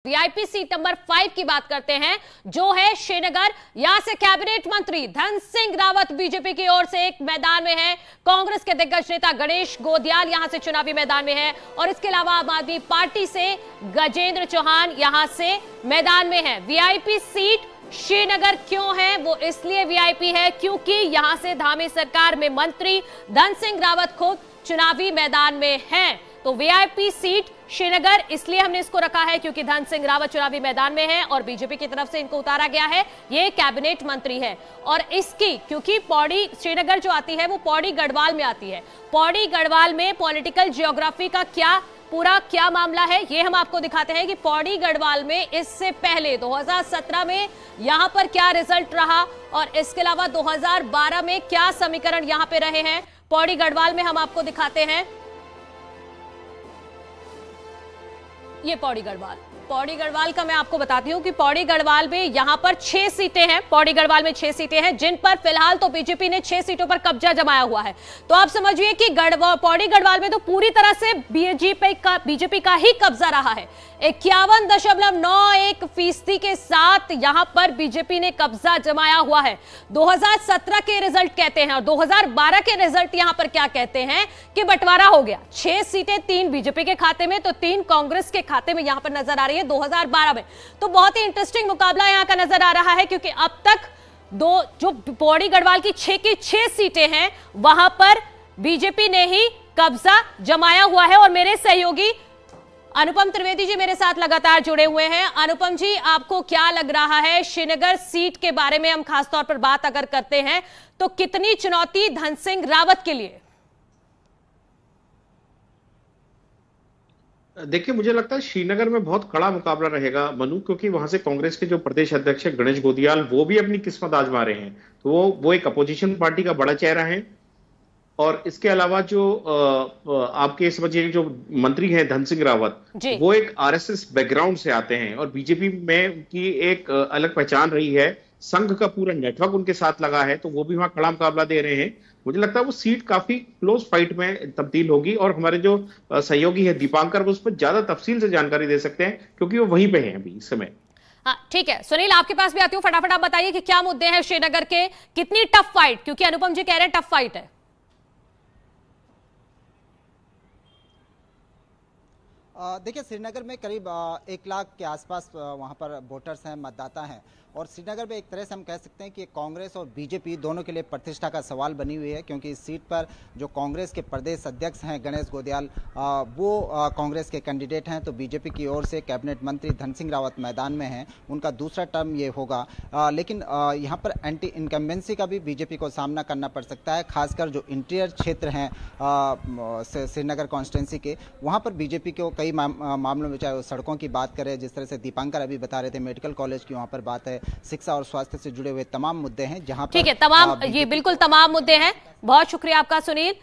VIP seat number 5 की बात करते हैं, जो है श्रीनगर। यहां से कैबिनेट मंत्री धन सिंह रावत बीजेपी की ओर से एक मैदान में है। कांग्रेस के दिग्गज नेता गणेश गोदियाल यहां से चुनावी मैदान में है और इसके अलावा आम आदमी पार्टी से गजेंद्र चौहान यहां से मैदान में है। वीआईपी सीट श्रीनगर क्यों है? वो इसलिए वीआईपी है क्योंकि यहां से धामी सरकार में मंत्री धन सिंह रावत खुद चुनावी मैदान में हैं। तो वीआईपी सीट श्रीनगर इसलिए हमने इसको रखा है क्योंकि धन सिंह रावत चुनावी मैदान में है और बीजेपी की तरफ से इनको उतारा गया है। ये कैबिनेट मंत्री है और इसकी क्योंकि पौड़ी श्रीनगर जो आती है वो पौड़ी गढ़वाल में आती है। पौड़ी गढ़वाल में पॉलिटिकल जियोग्राफी का क्या मामला है, ये हम आपको दिखाते हैं कि पौड़ी गढ़वाल में इससे पहले 2017 में यहां पर क्या रिजल्ट रहा और इसके अलावा 2012 में क्या समीकरण यहां पे रहे हैं। पौड़ी गढ़वाल में हम आपको दिखाते हैं, ये पौड़ी गढ़वाल का मैं आपको बताती हूं कि पौड़ी गढ़वाल में यहां पर 6 सीटें हैं। पौड़ी गढ़वाल में 6 सीटें हैं जिन पर फिलहाल तो बीजेपी ने 6 सीटों पर कब्जा जमाया हुआ है। तो आप समझिए कि पौड़ी गढ़वाल में तो पूरी तरह से बीजेपी का ही कब्जा रहा है। 51.91% के साथ यहां पर बीजेपी ने कब्जा जमाया हुआ है। 2017 के रिजल्ट कहते हैं और 2012 के रिजल्ट यहां पर क्या कहते हैं कि बंटवारा हो गया। 6 सीटें 3 बीजेपी के खाते में तो 3 कांग्रेस के खाते में यहां पर नजर आ रही है 2012 में। तो बहुत ही इंटरेस्टिंग मुकाबला यहां का नजर आ रहा है क्योंकि अब तक जो पौड़ी गढ़वाल की 6 सीटें हैं वहां पर बीजेपी ने ही कब्जा जमाया हुआ है। और मेरे सहयोगी अनुपम त्रिवेदी जी मेरे साथ लगातार जुड़े हुए हैं। अनुपम जी, आपको क्या लग रहा है श्रीनगर सीट के बारे में हम खासतौर पर बात अगर करते हैं तो कितनी चुनौती धन सिंह रावत के लिए? देखिए, मुझे लगता है श्रीनगर में बहुत कड़ा मुकाबला रहेगा मनु, क्योंकि वहां से कांग्रेस के जो प्रदेश अध्यक्ष है गणेश गोदियाल वो भी अपनी किस्मत आजमा रहे हैं। तो वो एक अपोजिशन पार्टी का बड़ा चेहरा है और इसके अलावा जो आपके समझिए जो मंत्री हैं धन सिंह रावत वो एक आरएसएस बैकग्राउंड से आते हैं और बीजेपी में उनकी एक अलग पहचान रही है। संघ का पूरा नेटवर्क उनके साथ लगा है तो वो भी वहां कड़ा मुकाबला दे रहे हैं। मुझे लगता है वो सीट काफी क्लोज फाइट में तब्दील होगी और हमारे जो सहयोगी है दीपांकर वो उस पर ज्यादा तफसील से जानकारी दे सकते हैं क्योंकि वो वहीं पे हैं अभी इस समय। हाँ ठीक है, सुनील आपके पास भी आती हूँ, फटाफट आप बताइए कि क्या मुद्दे हैं श्रीनगर के, कितनी टफ फाइट, क्योंकि अनुपम जी कह रहे हैं टफ फाइट है। देखिए, श्रीनगर में करीब 1 लाख के आसपास वहाँ पर वोटर्स हैं, मतदाता हैं और श्रीनगर में एक तरह से हम कह सकते हैं कि कांग्रेस और बीजेपी दोनों के लिए प्रतिष्ठा का सवाल बनी हुई है क्योंकि इस सीट पर जो कांग्रेस के प्रदेश अध्यक्ष हैं गणेश गोदियाल वो कांग्रेस के कैंडिडेट हैं। तो बीजेपी की ओर से कैबिनेट मंत्री धन सिंह रावत मैदान में हैं, उनका दूसरा टर्म ये होगा। लेकिन यहाँ पर एंटी इनकम्बेंसी का भी बीजेपी को सामना करना पड़ सकता है, खासकर जो इंटीरियर क्षेत्र हैं श्रीनगर कॉन्स्टिट्यूंसी के, वहाँ पर बीजेपी को कई मामलों में, चाहे वो सड़कों की बात करें, जिस तरह से दीपांकर अभी बता रहे थे मेडिकल कॉलेज की वहाँ पर बात है, शिक्षा और स्वास्थ्य से जुड़े हुए तमाम मुद्दे हैं जहां पर। ठीक है, तमाम ये बिल्कुल तमाम मुद्दे हैं। बहुत शुक्रिया आपका सुनील।